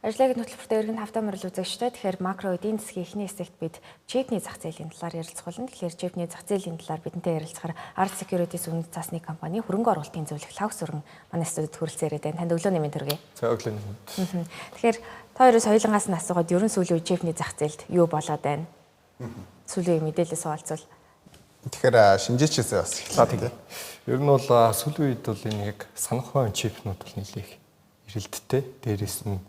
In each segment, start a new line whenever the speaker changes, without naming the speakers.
Ажлын хөтөлбөртөө эргэн хавтаа мөрөл үзэгчтэй. Тэгэхээр макро эдийн засгийн эхний хэсэгт бид чипний зах зээлийн талаар ярилцах болно. Тэгэхээр чипний зах зээлийн талаар бидэнтэй ярилцахаар Art Securities үнэт цасны компани хөрөнгө оруулалтын зөвлөх Лавс Өргөн манай студид хүрэлцээр ирээд танд өглөөний мэнд хүргэе.
За өглөөний мэнд.
Тэгэхээр та хоёроос хоёулангаас нь асуугаад ерөн сүүлийн үе чипний зах зээлд юу болоод байна? Сүүлийн мэдээлэлээс хуваалцвал.
Тэгэхээр шинжээчээс бас
эхлэе. Ер нь бол сүүлийн үед бол энэ яг санхүү чипнууд бол нэлээх эрэлттэй. Дээрээс нь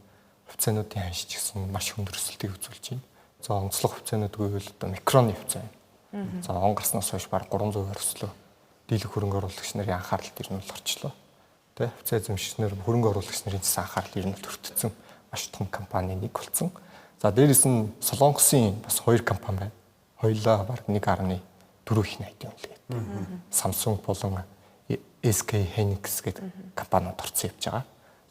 хувьцаануудын ханшиж гэсэн маш өндөр өсөлтийг үзүүлж байна. За онцлог хувьцаанууд гэвэл одоо микроны хувьцаа байна. За он гарснаас хойш бараг 300% өслөө. Дийлэх хөрөнгө оруулагч нарын анхаарал ер нь бол орчлоо. Тэ хувьцаа эзэмшигчнэр хөрөнгө оруулагч нарын засаг анхаарал ер нь төртсөн маш том компани нэг болсон. За дээрээс нь Солонгосын бас 2 компани байна. Хоёулаа бараг 1.4 их найдын үнэлгээтэй. Samsung болон SK Hynix гэдэг компаниуд орсон явж байгаа.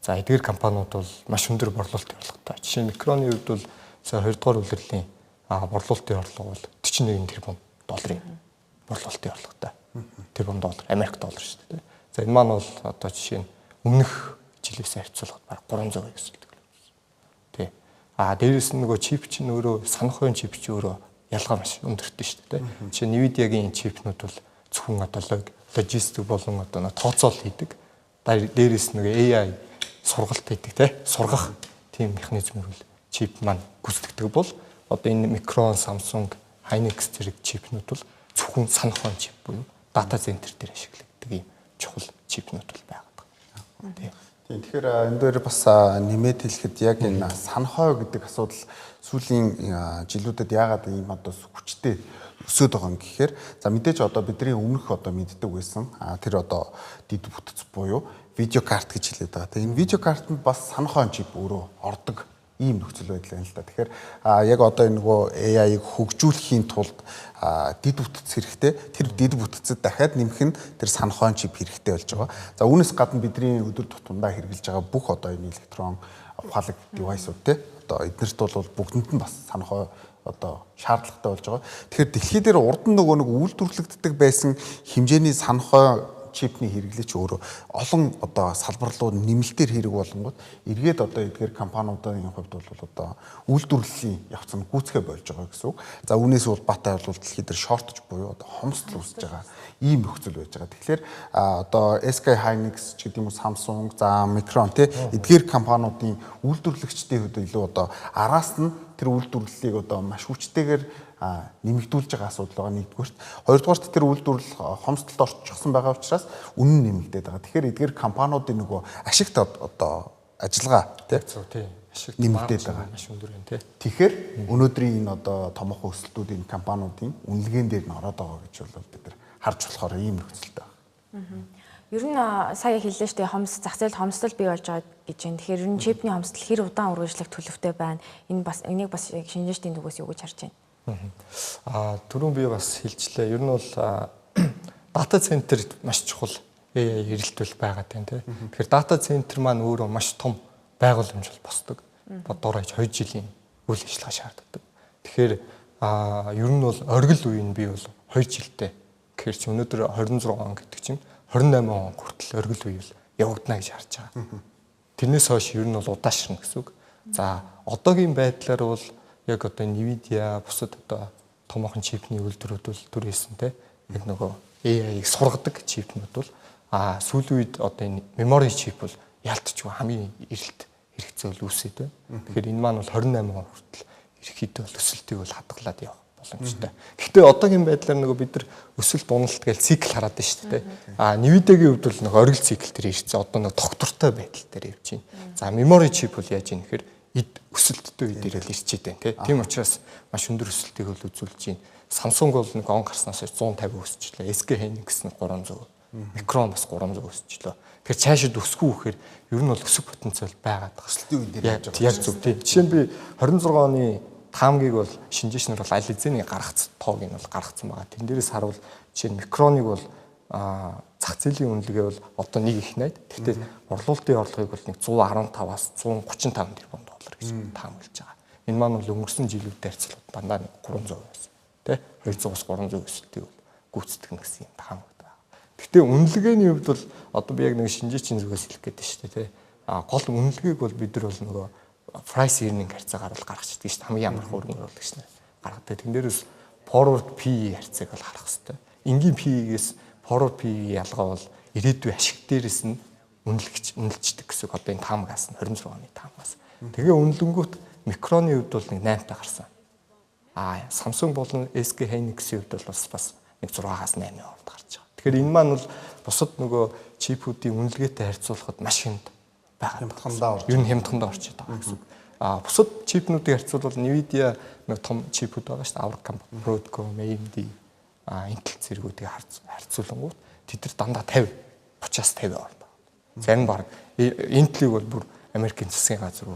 За эдгээр компаниуд бол маш өндөр борлуулалтын орлоготой. Жишээ нь микроны хувьд бол сая 2 дугаар улирлын борлуулалтын орлого бол 41 тэрбум долларын борлуулалтын орлоготой. Тэрбум доллар, Америк доллар шүү дээ. За энэ маань бол одоо жишээ нь өмнөх жилээс харьцуулахад бараг 300% өсөлт гэлээ. Тэ. Дээрээс нь нөгөө чип чинь өөрөө санхүүгийн чип чинь өөрөө ялгаа маш өндөртэй шүү дээ. Жишээ нь Nvidia-гийн чипнүүд бол зөвхөн одоо логистик болон одоо тооцоол хийдэг. Дээрээс нэг AI сургалт хийдэг те сургах тийм механизмыг бол чип маань гүйцэтгэдэг бол одоо энэ микрон, Samsung, Hynix зэрэг чипнүүд бол зөвхөн санхүүгийн чип буюу дата центр дээр ашиглагддаг юм чухал чипнүүд бол байгаа.
Тийм. Тэгэхээр энэ дээр бас нэмээд хэлэхэд яг энэ санхой гэдэг асуудал сүүлийн жилүүдэд яагаад ийм одоо хүчтэй өсөд байгаа юм гэхээр за мэдээж одоо бидний өмнөх одоо мэддэг байсан тэр одоо дид бүтц буюу видеокарт гэж хэлээд байгаа. Тэгээ энэ видеокартанд бас санхой чип өөрөө ордог ийм нөхцөл байдал байна л да. Тэгэхээр яг одоо энэ нөгөө AI-г хөгжүүлэхийн тулд дид бүтц хэрэгтэй. Тэр дид бүтцэд дахиад нэмэх нь тэр санхой чип хэрэгтэй болж байгаа. За үүнээс гадна бидний өдөр тутамдаа хэрэгжилж байгаа бүх одоо энэ электрон ухаалаг девайсууд те одоо эднэрт бол бүгдэнд нь бас санхой одоо шаардлагатай болж байгаа. Тэгэхээр дэлхий дээр урд нь нөгөө нэг үйлдвэрлэгддэг байсан хэмжээний санхой чипний хэрэглээч өөрөө олон одоо салбар руу нэмэлтээр хэрэг болонгууд эргээд одоо эдгээр компаниудын хувьд бол одоо үйлдвэрлэлийн явц нь гүйцэхэ болж байгаа гэсэн үг. За үүнээс бол батай бол дэлхий дээр шортж буюу одоо хомсдол үүсэж байгаа ийм нөхцөл байж байгаа. Тэгэхээр одоо SK Hynix ч гэдэг юм уу Samsung, за Micron те эдгээр компаниудын үйлдвэрлэгчдийн хувьд илүү одоо араас нь тэр үйлдвэрлэлийг одоо маш хүчтэйгээр нэмэгдүүлж байгаа асуудал байгаа нэгдүгээрт. Хоёрдугаарт тэр үйлдвэрлэл хомсдолд орчихсон байгаа учраас үнэн нэмэгдээд байгаа. Тэгэхээр эдгээр компаниудын нөгөө ашигт одоо ажиллагаа тийм
ашигт
нэмэгдээд байгаа.
Маш өндөр байна тийм.
Тэгэхээр өнөөдрийн энэ одоо томоохон өсөлтүүд энэ компаниудын үнэлгээнд дээр нь ороод байгаа гэж бол бид нар харж болохоор ийм нөхцөлтэй байна.
Ер нь сая хэллээ шүү дээ зах зээлд хомсдол бий болж байгаа гэж байна. Тэгэхээр ер нь чипний хомсдол хэр удаан үргэлжлэх төлөвтэй байна. Энийг бас шинжээчдийн зүгээс юу гэж харж байна?
Түрүүн би бас хэлжлээ. Ер нь бол дата центрт маш чухал эрэлтвэл байгаа тийм. Тэгэхээр дата центр маань өөрөө маш том байгууламж босдог. Бодоор хаяж 2 жилийн үйл ажиллагаа шаарддаг. Тэгэхээр ер нь бол оргил үе нь би бол 2 жилдээ. Тэгэхээр чи өнөөдөр 26 он гэдэг чинь 28 он хүртэл оргил үе явагдана гэж харж байгаа. Тэрнээс хойш ер нь бол удаашрна гэсэн үг. За одоогийн байдлаар бол яг одоо Nvidia бусад одоо томоохон чипний үйлдвэрүүд бол түрээсэнтэй яг нөгөө AI-г сургадаг чипнүүд бол сүүлийн үед одоо энэ memory chip бол ялтчгүй хамгийн эрэлт хэрэгцээ бол үүсээд байна. Тэгэхээр энэ маань бол 28 он хүртэл ерөнхийдөө бол өсөлтийг бол хадгалаад явах боломжтой. Гэхдээ одоогийн байдлаар нөгөө бид нар өсөлт уналт гэж цикл хараад байна шүү дээ. Nvidia-гийн хувьд бол нөгөө оргил цикл дээр ирсэн. Одоо нөгөө доктортой байдал дээр явж байна. За memory chip бол яаж ийм гэхээр өсөлттэй үе дээр л ирчээд байна тийм учраас маш өндөр өсөлтийг бол үзүүлж байна. Samsung бол нэг он гарснаас 150 өсчлээ. SK Hynix нэг 300, Micron бас 300 өсчлөө. Тэгэхээр цаашид өсөхгүй гэхээр ер нь бол өсөх потенциал байгаад байгаа.
Өсөлтийн үе дээр
явж байгаа. Яг зөв тийм. Жишээ нь би 26 оны таамгийг бол шинжээчнэр бол аль хэзээний гаргацсан тоог нь бол гаргацсан байгаа. Тэн дээрээс харуул жишээ нь Micron-ыг бол зах зээлийн үнэлгээ бол одоо нэг их найд. Гэхдээ борлуулалтын орлогыг бол нэг 115-аас 135 тэрбум доллар гэж таамаглаж байгаа. Энэ маань бол өнгөрсөн жилүүдэд харьцуулбал дандаа 300% байсан. Тэ 200-аас 300 өсөлтийг бол гүйцэтгэх гэсэн юм таамаглаад байгаа. Гэхдээ үнэлгээний хувьд бол одоо би яг нэг шинжээчийн зүгээс хэлэх гээд байна шүү дээ. Тэ гол үнэлгээг бол бид нар бол нөгөө price earning харьцаагаар бол гаргаж идэх шүү дээ. Хамгийн амархан өргөн оруулагч нар гаргадаг. Тэн дээрээс forward PE харьцааг бол харах хэрэгтэй. Энгийн PE-гээс forward PE ялгаа бол ирээдүйн ашиг дээрээс нь үнэлждэг гэсэн. Одоо энэ таамагаас нь 26 оны таамагаас. Тэгээ үнэлэнгүүт микроны хувьд бол нэг 8 та гарсан. Samsung болон SK Hynix-ийн хувьд бол бас нэг 6-аас 8 орд гарч байгаа. Тэгэхээр энэ маань бол бусад нөгөө чипүүдийн үнэлгээтэй харьцуулахад маш хүнд байгаа. Ер нь хямдхандаа орчод байгаа гэсэн. Бусад чипнуудыг харьцуулбал Nvidia нэг том чипүүд байгаа шүү дээ. Авраг Broadcom, AMD, Intel зэргүүдийг харьцуулангууд тэд нар дандаа 50, 30-аас 50 орд. Зарим баг Intel-ийг бол бүр Америкийн засгийн газар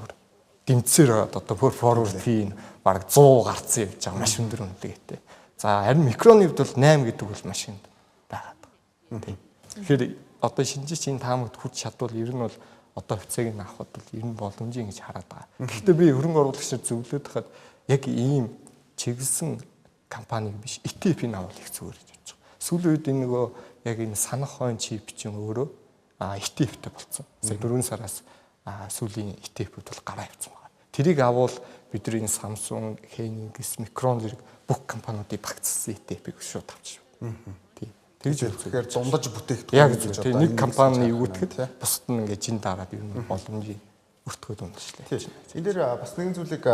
дэмцээр одоо бүр forward PE баг 100 гарцсан явж байгаа маш өндөр үнэтэй. За харин микроны хувьд бол 8 гэдэг бол маш хүнд байгаад байгаа. Тийм. Тэгэхээр одоо шинжиж энэ таамагт хүрч чадвал ер нь бол одоо хувьцааг нь авахд бол ер нь боломжийн гэж хараад байгаа. Гэхдээ би хөрөнгө оруулагчид зөвлөд хахад яг ийм чиглэсэн компаниг биш ETF-ийг авах их зүгээр гэж бодож байгаа. Сүүлийн үед энэ нөгөө яг энэ санах хойно чип чинь өөрөө ETF-тэй болсон. Сая 4 сараас сүүлийн ETF-үүд бол гараа явцсан байна. Тэрийг авал бидний энэ Samsung, Hynix, Micron зэрэг бүх компаниудыг багцсан ETF-ийг шууд авч шүү. Тийм. Тэгж
Тэгэхээр дундаж бүтээгдэхүүн
яг гэж одоо нэг компани юутгэхэд бусад нь ингээд жин дараад ер нь боломжийг өртгөөд үнэлжлээ.
Энэ дээр бас нэгэн зүйлийг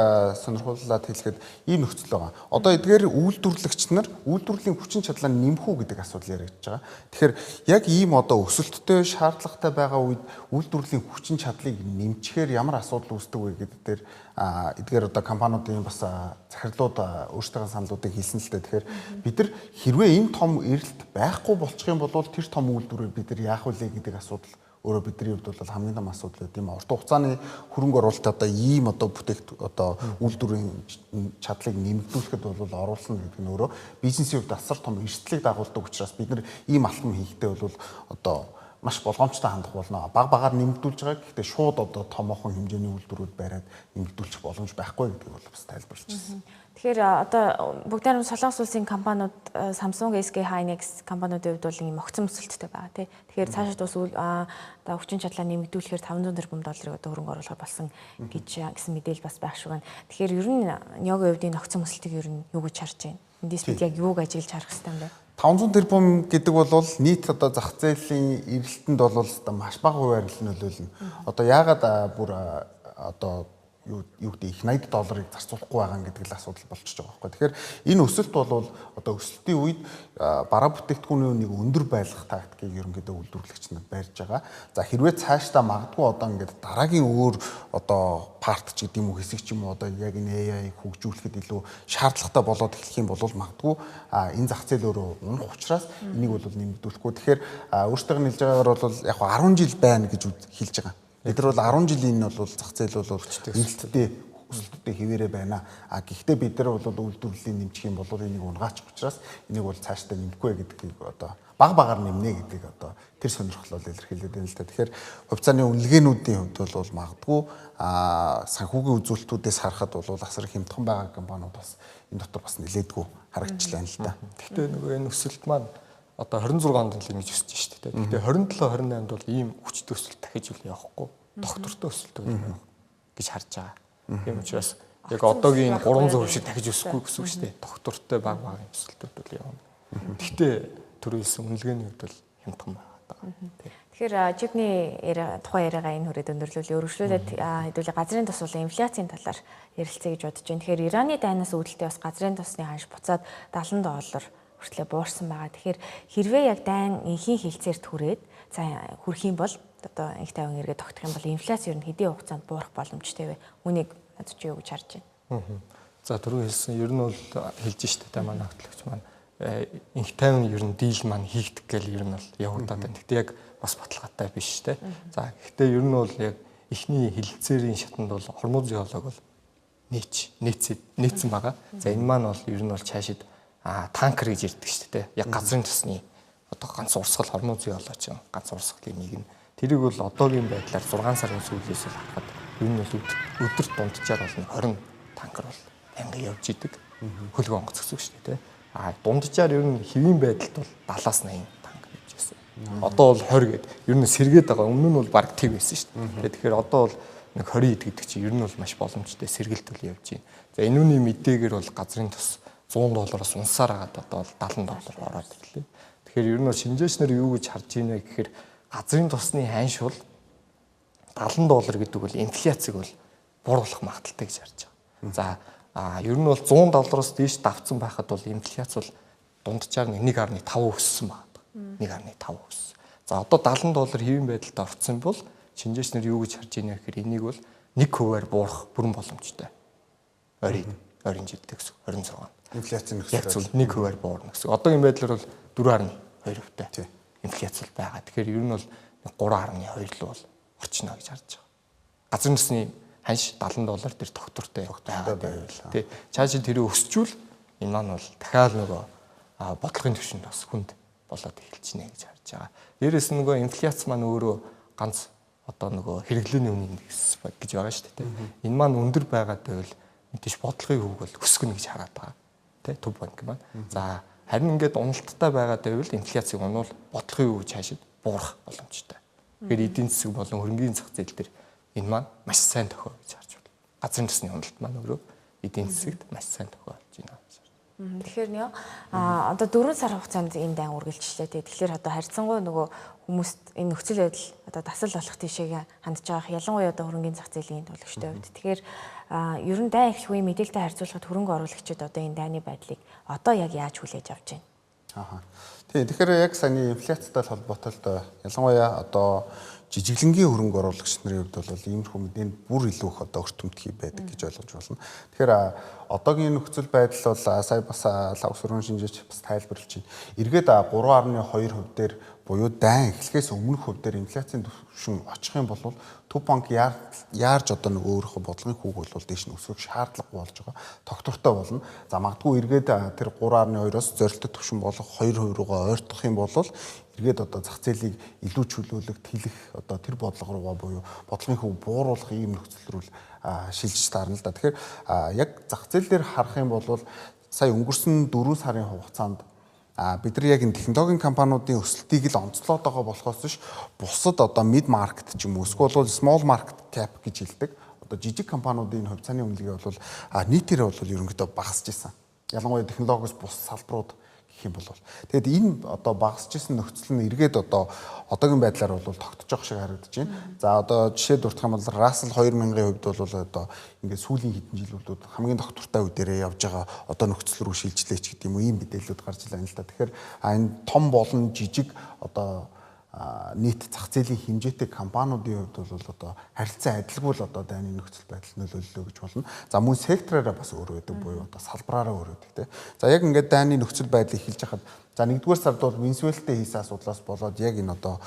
сонирхуулаад хэлэхэд ийм нөхцөл байгаа. Одоо эдгээр үйлдвэрлэгч нар үйлдвэрлэлийн хүчин чадлаа нэмэх үү гэдэг асуудал яригдж байгаа. Тэгэхээр яг ийм одоо өсөлттэй шаардлагатай байгаа үед үйлдвэрлэлийн хүчин чадлыг нэмчихээр ямар асуудал үүсдэг вэ гэдэг дээр эдгээр одоо компаниудын бас захирлууд өөрсдөө саналуудыг хэлсэн л дээ. Тэгэхээр бид нар хэрвээ энэ том эрэлт байхгүй болчих юм бол тэр том үйлдвэрээр бид нар яах вэ гэдэг асуудал өөрөө бидний хувьд бол хамгийн том асуудал гэдэг юм. Урт хугацааны хөрөнгө оруулалт одоо ийм одоо бүтээгт одоо үйлдвэрийн чадлыг нэмэгдүүлэхэд бол оруулсан гэдэг нь өөрөө бизнесийн хувьд асар том эрсдлийг дагуулдаг учраас бид нар ийм алхам хийхдээ бол одоо маш болгоомжтой хандах болно. Багаар нэмэгдүүлж байгаа. Гэхдээ шууд одоо томоохон хэмжээний үйлдвэрүүд бариад нэмэгдүүлчих боломж байхгүй гэдгийг бол бас тайлбарлажсэн.
Тэгэхээр одоо бүгдээр нь Солонгос улсын компаниуд Samsung, SK Hynix компаниудын хувьд бол ийм огцон өсөлттэй байгаа тий. Тэгэхээр цаашид бас одоо хүчин чадлаа нэмэгдүүлэхээр $500 тэрбум одоо хөрөнгө оруулах болсон гэсэн мэдээлэл бас байх шиг байна. Тэгэхээр ер нь Нёгийн хувьд энэ огцон өсөлтийг ер нь юу гэж харж байна? Эндээс бид яг юуг ажиглаж харах хэрэгтэй юм бэ?
500 тэрбум гэдэг бол нийт одоо зах зээлийн эрэлтэнд бол одоо маш бага хувиар нөлөөлнө. Одоо яагаад бүр одоо юу гэдэг их $80 зарцуулахгүй байгаа гэдэг л асуудал болчихж байгаа байхгүй. Тэгэхээр энэ өсөлт бол одоо өсөлтийн үед бараа бүтээгдэхүүний үнийг өндөр байлгах тактикийг ерөнхийдөө үйлдвэрлэгч нар барьж байгаа. За хэрвээ цаашдаа магадгүй одоо ингээд дараагийн өөр одоо парт ч гэдэг юм уу хэсэг ч юм уу одоо яг энэ AI-г хөгжүүлэхэд илүү шаардлагатай болоод эхлэх юм бол магадгүй энэ зах зээл өөрөө унах учраас энийг бол нэмэгдүүлэхгүй. Тэгэхээр өөртөө хэлж байгаагаар бол яг 10 жил байна гэж хэлж байгаа. Бид нар бол 10 жилийн энэ бол зах зээл бол эрэлттэй өсөлттэй хэвээрээ байна. Гэхдээ бид нар бол үйлдвэрлэлийн нэмчих юм бол энийг унгаачих учраас энийг бол цаашдаа нэмэхгүй гэдгийг одоо багаар нэмнэ гэдгийг одоо тэр сонирхлол илэрхийлээд байна л да. Тэгэхээр хувьцааны үнэлгээнүүдийн хувьд бол магадгүй санхүүгийн үзүүлэлтүүдээс харахад бол асар хямдхан байгаа компаниуд бас энэ дотор бас нэлээдгүй харагдчихлаа л да.
Гэхдээ нөгөө энэ өсөлт маань одоо 26 онд л ингэж өсөж шүү дээ. Гэхдээ 27 28-нд бол ийм хүчтэй өсөлт дахиж үл явахгүй. Доктортой өсөлт явах гэж харж байгаа. Тийм учраас яг одоогийн 300% шиг дахиж өсөхгүй гэсэн үг шүү дээ. Доктортой баг өсөлтүүд бол явна. Гэхдээ төрөлсөн үнэлгээний хувьд бол хямдхан байгаа.
Тэгэхээр чипний тухайн яриагаа энэ хүрээд өндөрлүүлээ. Өргөжлүүлээд хэдүүлээ газрын тос болон инфляцийн талаар ярилцъя гэж бодож байна. Тэгэхээр Ираны дайнаас үүдэлтэй бас газрын тосны ханш буцаад $70 хүртлээр буурсан байгаа. Тэгэхээр хэрвээ яг дайн инхийн хилцээрт хүрээд хүрэх юм бол одоо их тавин эргээ тогтох юм бол инфляц ер нь хэдийн хугацаанд буурах боломжтой вэ? Үнийг над чи юу гэж харж байна?
За түрүү хэлсэн ер нь бол хэлж штэ та манай хөтлөгч маань инх тавин ер нь дийл маань хийгдэх гээл ер нь бол явагдаад байна. Гэхдээ яг бас баталгаатай биш те. За гэхдээ ер нь бол яг эхний хилцээрийн шатанд бол хормоз геолог бол нээсэн байгаа. За энэ маань бол ер нь бол цаашид танкер гэж ярьдаг шүү дээ. Яг газрын тосны одоо ганц урсгал хормоз геологч ганц урсгалын нэг нь тэрийг бол одоогийн байдлаар 6 сарын сүүлээс л харахад ер нь бол өдөрт дунджаар бол 20 танкер бол анги явж идэг. Хөлгөө онгоц гэсэн үг шүү дээ. Дунджаар ер нь хэвийн байдалд бол 70-аас 80 танкер явж байсан. Одоо бол 20 гээд ер нь сэргээд байгаа. Өмнө нь бол баг тэг байсан шүү дээ. Тэгэхээр одоо бол нэг 20 ид гэдэг чинь ер нь бол маш боломжтой сэргэлтэл явж байна. За энэ үний мэдээгээр бол газрын тос $100-оос унсаар хагаад одоо $70 ороод ирлээ. Тэгэхээр ер нь бол шинжээчнэр юу гэж харж байна гэхээр газрын тосны ханш бол $70 гэдэг бол инфляцийг бол бууруулах магадaltaй гэж харж байгаа. За ер нь бол $100-оос дээш давцсан байхад бол инфляц бол дунджаар 1.5 өссөн байна. 1.5 өссөн. За одоо $70 хэвийн байдалд орцсон бол шинжээчнэр юу гэж харж байна гэхээр энийг бол 1%-аар буурах бүрэн боломжтой. Ойрын жилдээ гэсэн 26.
Инфляцийн
яг зөв 1%-аар буурна гэсэн. Одоогийн байдлаар бол 4.2%-тай инфляц байгаа. Тэгэхээр ер нь бол 3.2 руу бол орчно гэж харж байгаа. Газрын тосны ханш $70 дээр тогтвортой байгаа байвал тий. Цааш тэрийг өсчүүл энэ маань бол дахиад нөгөө бодлогын түвшинд бас хүнд болоод эхэлчихнэ гэж харж байгаа. Дээрээс нь нөгөө инфляц маань өөрөө ганц одоо нөгөө хэрэглээний үнийн индекс гэж байгаа шүү дээ. Энэ маань өндөр байгаад байвал мэдээж бодлогын хөвг бол өсгөнө гэж хараад байгаа. Тэ төв банк маань. За харин ингээд уналттай байгаад байвал инфляцийг унвал бодлогын хөвг цаашид буурах боломжтой. Тэгэхээр эдийн засаг болон хөрөнгөний зах зээл дээр энэ маань маш сайн тохио гэж харж байна. Газрын тосны уналт маань өөрөө эдийн засагт маш сайн тохио болж байна.
Тэгэхээр нё одоо 4 сар хугацаанд энэ дан үргэлжлээ. Тэгэхээр одоо харьцангуй нөгөө хүмүүст энэ нөхцөл байдал одоо дасал болох тийшээ хандж байгаа. Ялангуяа одоо хөрөнгөний зах зээлийн төлөвчтэй хувьд. Тэгэхээр ер нь дан эхлэх үе мэдээлэлтэй харьцуулахад хөрөнгө оруулагчид одоо энэ дайны байдлыг одоо яг яаж хүлээж авч байна?
Тэгэхээр яг саяны инфляцтай холбоотой ялангуяа одоо жижиглэнгийн хөрөнгө оруулагч нарын хувьд бол иймэрхүү мэдээнд бүр илүү их одоо өртөмтгий байдаг гэж ойлгож байна. Тэгэхээр одоогийн нөхцөл байдал бол сая бас лав сургуулийн шинжээч бас тайлбарлаж байна. Эргээд 3.2% дээр буюу дайн эхлэхээс өмнөх хувь дээр инфляцийн түвшин очих юм бол төв банк яарж одоо нэг өөрийнхөө бодлогын хүүг бол дээш нь өсгөх шаардлагагүй болж байгаа. Тогтвортой болно. За магадгүй эргээд тэр 3.2-оос зорилттой түвшин болох 2% руугаа ойртох юм бол эргээд одоо зах зээлийг илүү чөлөөлөх, тэлэх одоо тэр бодлого руугаа буюу бодлогын хөв бууруулах ийм нөхцөл рүү шилжиж таарна л да. Тэгэхээр яг зах зээл дээр харах юм бол сая өнгөрсөн 4 сарын хугацаанд бид нар яг энэ технологийн компаниудын өсөлтийг л онцлоод байгаа болохоос биш бусад одоо mid market ч юм уу эсвэл small market cap гэж хэлдэг. Одоо жижиг компаниудын хувьцааны үнэлгээ бол нийтээрээ бол ерөнхийдөө багасж ирсэн. Ялангуяа технологиос бус салбарууд гэх юм бол тэгэд энэ одоо багасж ирсэн нөхцөл нь эргээд одоо одоогийн байдлаар бол тогтож байгаа шиг харагдаж байна. За одоо жишээ дурдах юм бол Russell 2000-ийн хувьд бол одоо ингээд сүүлийн хэдэн жилүүд хамгийн доктортой үе дээрээ явж байгаа одоо нөхцөл рүү шилжлээч гэдэг юм уу ийм мэдээлэлүүд гарч илаа л да. Тэгэхээр энэ том болон жижиг одоо нийт зах зээлийн хэмжээтэй компаниудын хувьд бол одоо харилцан адилгүй л одоо дайны нөхцөл байдал нөлөөллөө гэж болно. За мөн сектораараа бас өөр байдаг буюу одоо салбараараа өөр байдаг тийм. За яг ингээд дайны нөхцөл байдал эхэлж хахад за 1-р сард бол Венесуэлтэй хийсэн асуудлаас болоод яг энэ одоо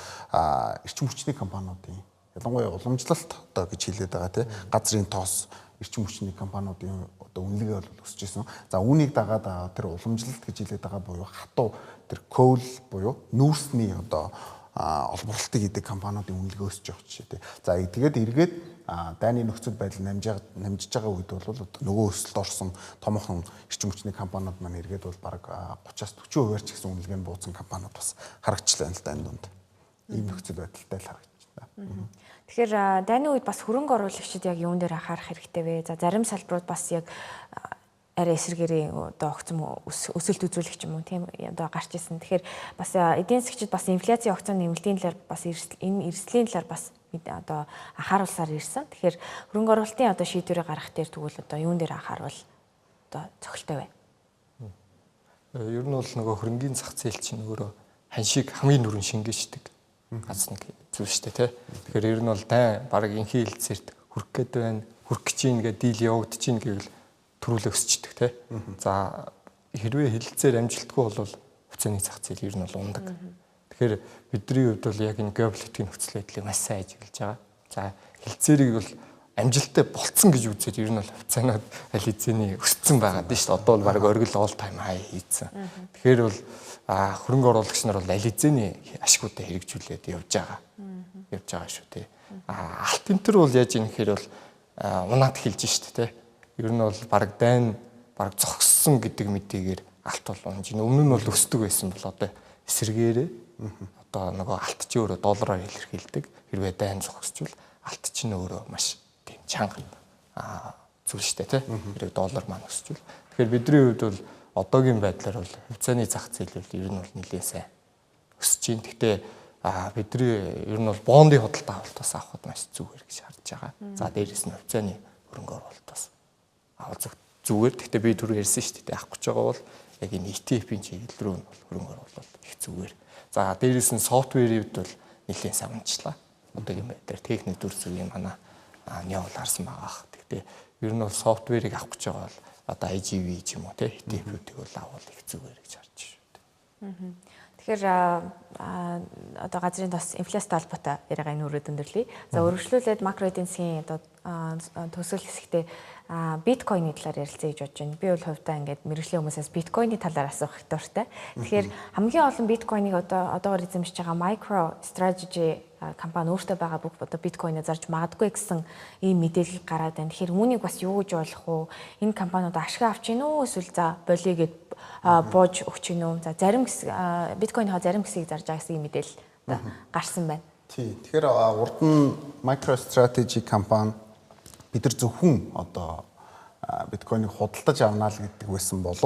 эрчим хүчний компаниудын ялангуяа уламжлалт одоо гэж хэлээд байгаа тийм газрын тоос эрчим хүчний компаниудын одоо үнэлгээ бол өсөж ирсэн. За үүнийг дагаад тэр уламжлалт гэж хэлээд байгаа буюу хатуу тэр коул буюу нүүрсний одоо олборлолтыг хийдэг компаниудын үнэлгээ өсөж явах жишээ тий. За тэгээд эргээд дайны нөхцөл байдал намжиж байгаа үед бол нөгөө өсөлт орсон томоохон эрчим хүчний компаниуд маань эргээд бол бараг 30-аас 40% ч гэсэн үнэлгээ нь буусан компаниуд бас харагдчихлаа энэ дайны дунд. Ийм нөхцөл байдалтай л харагдчихлаа.
Тэгэхээр дайны үед бас хөрөнгө оруулагчид яг юун дээр анхаарах хэрэгтэй вэ? За зарим салбарууд бас яг арай эсэргээрээ одоо огцом өсөлт үзүүлэх юм уу тийм одоо гарч ирсэн. Тэгэхээр бас эдийн засгчид бас инфляцийн огцом нэмэлтийн талаар бас энэ эрсдлийн талаар бас одоо анхааруулсаар ирсэн. Тэгэхээр хөрөнгө оруулалтын одоо шийдвэрээ гаргах дээр тэгвэл одоо юун дээр анхаарвал одоо цогцолтой вэ?
Ер нь бол нөгөө хөрөнгөний зах зээл чинь өөрөө ханшийг хамгийн түрүүн шингээждэг. Ганц нэг зүйл шүү дээ тий. Тэгэхээр ер нь бол дай баг инхий хэлцээрт хүрх гээд байна. Хүрх гэж ийн гэдэг дийл явагдаж ийн гэвэл төрүүлээ өсчдөг тий. За хэрвээ хэлэлцээр амжилтгүй бол хувьцааны зах зээл ер нь бол ундаг. Тэгэхээр бидний хувьд бол яг энэ геополитикийн нөхцөл байдлыг маш сайн ажиглаж байгаа. За хэлэлцээрийг бол амжилттай болцсон гэж үзээд ер нь бол хувьцаанууд аль хэзээний өссөн байгаа дээ шүү дээ. Одоо бол баг оргил all time high хийцэн. Тэгэхээр бол хөрөнгө оруулагч нар бол аль хэзээний ашигуудаа хэрэгжүүлээд явж байгаа шүү тий. Алт энтер бол яаж юм гэхээр бол унаад эхэлж шүү дээ тий. Ер нь бол баг дайн баг зогссон гэдэг мэдээгээр алт бол унж байна. Өмнө нь бол өсдөг байсан бол одоо эсэргээрээ одоо нөгөө алт чи өөрөө доллараар илэрхийлдэг. Хэрвээ дайн зогсчвол алт чинь өөрөө маш чанга зүйл шүү дээ, тийм. Тэр доллар маань өсчихвэл. Тэгэхээр бидний хувьд бол одоогийн байдлаар бол хувьцааны зах зээл бол ер нь бол нэлээд сайн өсөж байна. Гэхдээ бидний ер нь бол бондын худалдаа авалт бас авахд маш зүгээр гэж харж байгаа. За дээрээс нь хувьцааны хөрөнгө оруулалт бас авах зүгээр. Гэхдээ би түрүү ярьсан шүү дээ, авах гэж байгаа бол яг энэ ETF-ийн чиглэл рүү хөрөнгө оруулалт их зүгээр. За дээрээс нь софтверийн хувьд бол нэлээд самжлаа. Одоогийн байдлаар техник төр зүгийн манай Нёол харсан байгаа. Гэхдээ ер нь бол софтверийг авах гэж байгаа бол одоо IGV ч юм уу те ETF-үүдийг бол авах их зүгээр гэж харж байна.
Тэгэхээр одоо газрын тос инфляцтай холбоотой яриагаа энэ үрээд өндөрлөе. За өргөжлүүлээд макро эдийн засгийн одоо төсөл хэсэгтээ биткойны талаар ярилцъя гэж бодож байна. Би бол хувьдаа ингээд мэрэгжлийн хүмүүсээс биткойны талаар асуух их дуртай. Тэгэхээр хамгийн олон биткойныг одоогоор эзэмшиж байгаа MicroStrategy компани өөртөө байгаа бүх одоо биткойноо зарж магадгүй гэсэн ийм мэдээлэл гараад байна. Тэгэхээр үүнийг бас юу гэж болох вэ? Энэ компаниуд ашиг авч гин үү эсвэл за болигээд бууж өгч гин үү? За зарим биткойноо зарим хэсгийг зарж байгаа гэсэн мэдээлэл гарсан байна.
Тий. Тэгэхээр урд нь MicroStrategy компани бид нар зөвхөн одоо биткойныг худалдаж авнаа л гэдэг байсан бол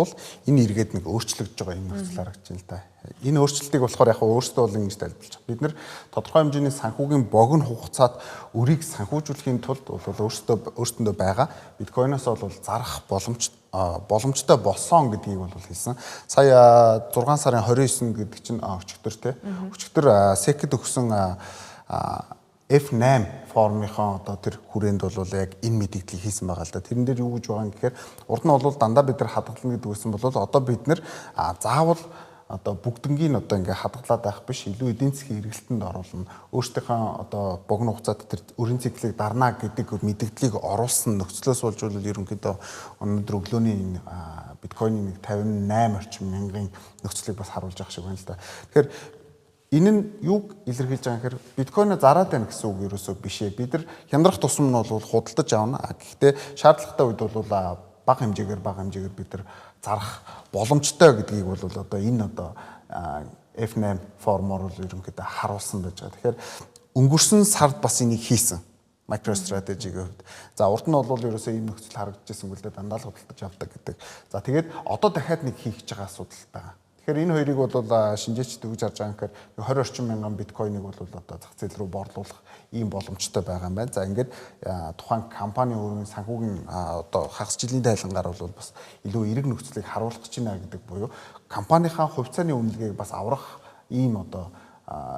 энэ эргээд нэг өөрчлөгдөж байгаа юм нөхцөл харагдаж байна л да. Энэ өөрчлөлтийг болохоор яг өөрсдөө бол ингэж тайлбарлаж байгаа. Бид нар тодорхой хэмжээний санхүүгийн богино хугацаанд өрийг санхүүжүүлэхийн тулд бол өөрсдөндөө байгаа биткойноос бол зарах боломжтой болсон гэдгийг бол хэлсэн. Сая 6 сарын 29 гэдэг чинь өчигдөр те. Өчигдөр SEC-д өгсөн F8 формынхоо одоо тэр хүрээнд бол яг энэ мэдээллийг хийсэн байгаа л да. Тэрэн дээр юу гэж байгаа юм гэхээр урд нь бол дандаа бид нар хадгална гэдэг үсэн бол одоо бид нар заавал одоо бүгднгийн одоо ингээ хадгалаад байх биш, илүү эдийн засгийн эргэлтэнд оруулна. Өөрсдийнхөө одоо богино хугацаанд тэр өрийн циклийг дарна гэдэг мэдээллийг оруулсан нөхцлөөс болж бол ерөнхийдөө өнөөдөр өглөөний энэ биткойны 58 орчим мянган нөхцөлийг бас харуулж байгаа шиг байна л да. Тэгэхээр энэ нь юуг илэрхийлж байгаа гэхээр биткойноо зараад байна гэсэн үг ерөөсөө биш ээ. Бид нар хямдрах тусам нь бол худалдаж авна. Гэхдээ шаардлагатай үед бол бага хэмжээгээр бид нар зарах боломжтой гэдгийг бол одоо энэ одоо F8 формоор бол ерөнхийдөө харуулсан байж байгаа. Тэгэхээр өнгөрсөн сард бас энийг хийсэн. MicroStrategy-ийн хувьд. За урд нь бол ерөөсөө ийм нөхцөл харагдаж байсан үгэлдээ дандаа л худалдаж авдаг гэдэг. За тэгээд одоо дахиад нэг хийх гэж байгаа асуудал байгаа. Тэгэхээр энэ хоёрыг бол шинжээчд өгж харж байгаа гэхээр 20 орчим мянган биткойныг бол одоо зах зээл рүү борлуулах ийм боломжтой байгаа юм байна. За ингээд тухайн компани өөрийн санхүүгийн одоо хагас жилийн тайлангаар бол бас илүү эерэг нөхцөлийг харуулах гэж байна гэдэг буюу компанийнхаа хувьцааны үнэлгээг бас аврах ийм одоо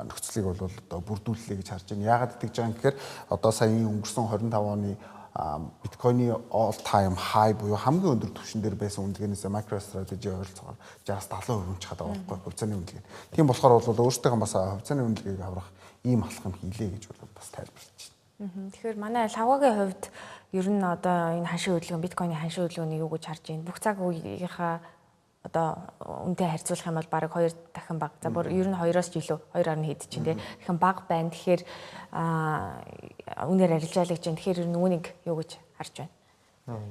нөхцөлийг бол одоо бүрдүүллээ гэж харж байна. Яагаад гэж байгаа юм гэхээр одоо саяны өнгөрсөн 25 оны биткойны all time high буюу хамгийн өндөр түвшин дээр байсан үнэлгээнээс MicroStrategy ойролцоогоор 60-70% унчихад байгаа байхгүй хувьцааны үнэлгээ. Тийм болохоор бол өөрсдийнхөө бас хувьцааны үнэлгээг аврах ийм алхам хийлээ гэж бол бас тайлбарлаж байна.
Тэгэхээр манай лавгагийн хувьд ер нь одоо энэ ханшийн хөдөлгөөн биткойны ханшийн хөдөлгөөнийг юу гэж харж байна? Бүх цаг үеийнхаа одоо үнэтэй харьцуулах юм бол бараг 2 дахин бага. За бүр ер нь 2-оос ч илүү 2.1 хэд чинь тэгэхээр бага байна. Тэгэхээр үнээр арилжаалж байна. Тэгэхээр ер нь үүнийг юу гэж харж байна?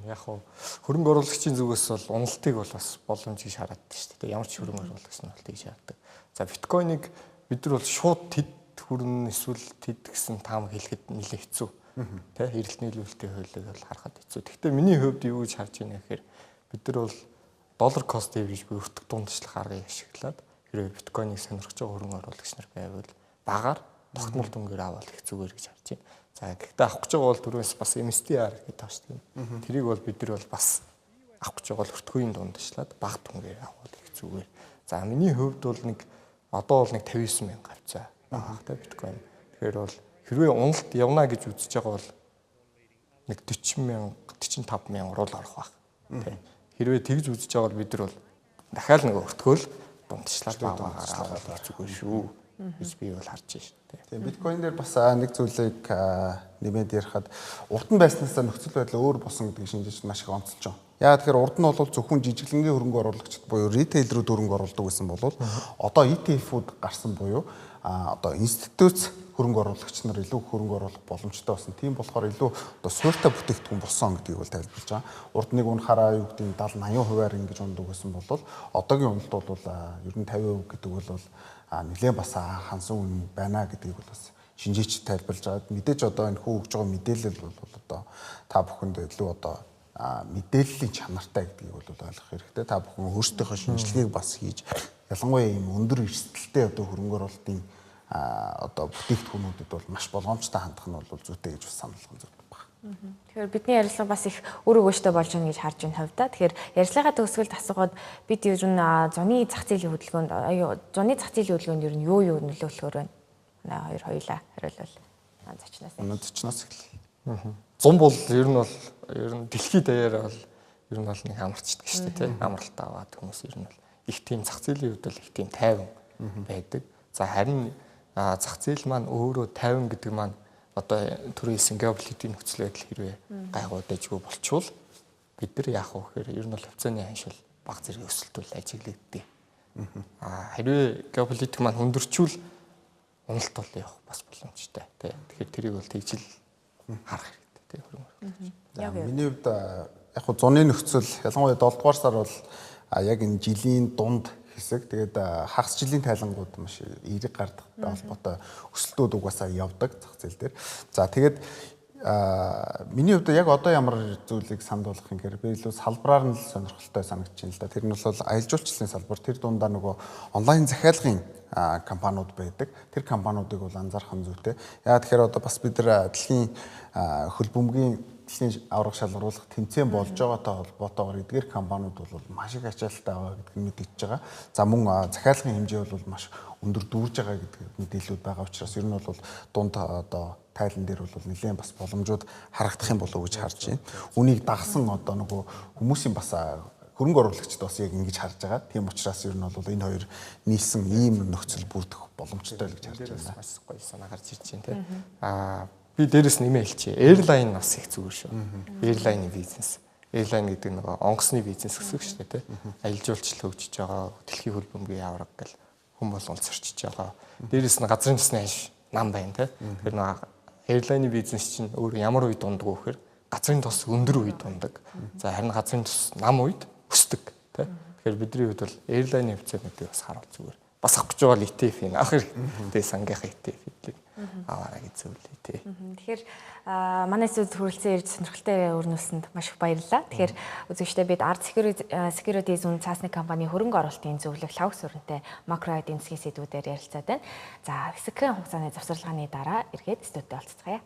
Яг хөрөнгө оруулагчийн зүгээс бол уналтыг бол бас боломж гэж хараад байна шүү дээ. Ямар ч хөрөнгө оруулагч нь уналтыг шаарддаг. За биткойныг бид нар бол шууд тэд хүрнэ эсвэл тэд гэсэн таам хэлэхэд нэлээ хэцүү. Тэ эрэлт нийлүүлэлтийн хуулийг бол харахад хэцүү. Гэхдээ миний хувьд юу гэж харж байна гэхээр бид нар бол доллар cost average буюу өртөг дундчлах аргыг ашиглаад хэрвээ биткойныг сонирхож байгаа хөрөнгө оруулагч нар байвал багаар тогтмол дүнгээр аваад их зүгээр гэж харж байна. За гэхдээ авах гэж байгаа бол түрүүнээс бас MSTR гэдэг тааш тийм. Тэрийг бол бид нар бол бас авах гэж байгаа бол өртгөхийн дундчлаад бага дүнгээр аваад их зүгээр. За миний хувьд бол нэг одоо бол нэг 59 мянга авцаа байгаа та биткойн. Тэгэхээр бол хэрвээ уналт явна гэж үзэж байгаа бол нэг 40 мянга 45 мянга руу орох байх. Тийм. Хэрвээ тэгж үзэж байгаа бол бид нар бол дахиад нэг өртгөөл дундчлаад баагаар аваад зүгээр шүү гэж би бол харж байна.
Тийм биткойн дээр бас нэг зүйлийг нэмээд ярихад урд нь байснаас нөхцөл байдал өөр болсон гэдгийг шинжээч маш их онцолж байгаа. Яагаад тэгэхээр урд нь бол зөвхөн жижиглэнгийн хөрөнгө оруулагчид буюу ритейлерүүд хөрөнгө оруулдаг байсан бол одоо ETF-үүд гарсан буюу одоо институт хөрөнгө оруулагч нар илүү хөрөнгө оруулах боломжтой болсон. Тийм болохоор илүү одоо суурьтай бүтээгдэхүүн болсон гэдгийг бол тайлбарлаж байгаа. Урд нэг унахаараа юу гэдэг 70-80%-аар ингэж ундаг гэсэн бол одоогийн уналт бол ер нь 50% гэдэг бол нэлээд бас хансан үн байна гэдгийг бол бас шинжээч тайлбарлаж байгаад мэдээж одоо энэ хүү өгж байгаа мэдээлэл бол одоо та бүхэнд илүү одоо мэдээллийн чанартай гэдгийг бол ойлгох хэрэгтэй. Та бүхэн өөрсдийнхөө шинжилгээг бас хийж ялангуяа ийм өндөр эрсдэлтэй одоо хөрөнгө оруулалтын одоо бүтээгдэхүүнүүдэд бол маш болгоомжтой хандах нь бол зүйтэй гэж бас сануулгын зүйл байна.
Тэгэхээр бидний ярилцлага бас их үр өгөөжтэй болж байна гэж харж байна хувьдаа. Тэгэхээр ярилцлагаа төгсгөлд асуугаад бид ер нь зуны зах зээлийн хөдөлгөөнд ер нь юу нөлөөлөхөөр байна? Хоёр хоёлаа хариулвал зочноос.
Зочноос эхэллээ.
Зун бол ер нь дэлхийд даяараа бол ер нь бол нэг амарчдаг шүү дээ тийм амралт аваад хүмүүс ер нь бол их тийм зах зээлийн хувьд бол их тийм тайван байдаг. За харин зах зээл маань өөрөө тайван гэдэг маань одоо түрүү хэлсэн геополитикийн нөхцөл байдал хэрвээ гайхуудажгүй болчвол бид нар яах вэ гэхээр ер нь бол хувьцааны ханшил баг зэрэг өсөлтүүл ажиглагддаг. Хэрвээ геополитик маань хүндэрчүүл уналт бол явах бас боломжтой тийм. Тэгэхээр тэрийг бол тэгжил харах хэрэгтэй тийм хөрөнгө.
Миний хувьд яг хөө зуны нөхцөл ялангуяа 7 дугаар сар бол яг энэ жилийн дунд хэсэг тэгээд хагас жилийн тайлангууд маш эерэг гардаг холбоотой өсөлтүүд угаасаа явдаг зах зээл дээр. За тэгээд миний хувьд яг одоо ямар зүйлийг санд болгох юм гэхээр би илүү салбараар нь сонирхолтой санагдаж байна л да. Тэр нь бол аялал жуулчлалын салбар. Тэр дундаа нөгөө онлайн захиалгын компаниуд байдаг. Тэр компаниудыг бол анзаарах нь зүйтэй. Яагаад тэгэхээр одоо бас бид нар дэлхийн хөл бөмбөгийн дэлхийн аврах шалгаруулах тэмцээн болж байгаатай холбоотойгоор эдгээр компаниуд бол маш их ачаалттай байгаа гэдгийг мэдэгдэж байгаа. За мөн захиалгын хэмжээ бол маш өндөр дүүрж байгаа гэдэг мэдээлэлүүд байгаа учраас ер нь бол дунд одоо тайлан дээр бол нэлээд бас боломжууд харагдах юм болов уу гэж харж байна. Үнийг дагсан одоо нөгөө хүмүүсийн бас хөрөнгө оруулагчид бас яг ингэж харж байгаа. Тийм учраас ер нь бол энэ хоёр нийлсэн ийм нөхцөл бүрдэх боломжтой л гэж харж байна.
Маш гоё санаа гарч ирж байна тийм. Би дээрэс нэмээ хэлчихье. Airline бас их зүгээр шүү. Airline бизнес. Airline гэдэг нэг онгоцны бизнес гэсэн үг шүү дээ тийм. Аялал жуулчлал хөгжиж байгаа, дэлхийн хөл бөмбөгийн авраг гэл хүн болгон зорчиж байгаа. Дээрэс нь газрын тосны ханш нам байна тийм. Тэр нэг Airline бизнес чинь өөр ямар үед дунддаг вэ гэхээр газрын тос өндөр үед дунддаг. За харин газрын тос нам үед өсдөг тийм. Тэгэхээр бидний хувьд бол Airline хэмжээнүүдийг бас харуул зүгээр. Бас авах гэж байгаа ETF-ийн ах хэрэгтэй сангийнхаа ETF-ийг аваарай гэж зөвлөе тий.
Тэгэхээр манай зүуд хүрэлцэн ирж сонирхолтой өрнүүлсэнд маш их баярлалаа. Тэгэхээр үзэгчдээ бид Art Securities үн цаасны компани хөрөнгө оруулалтын зөвлөх лавс өрөнтэй макро эдийн засгийн сэдвүүдээр ярилцаад байна. За хэсэгхэн хугацааны завсарлагын дараа эргээд студид олцгаая.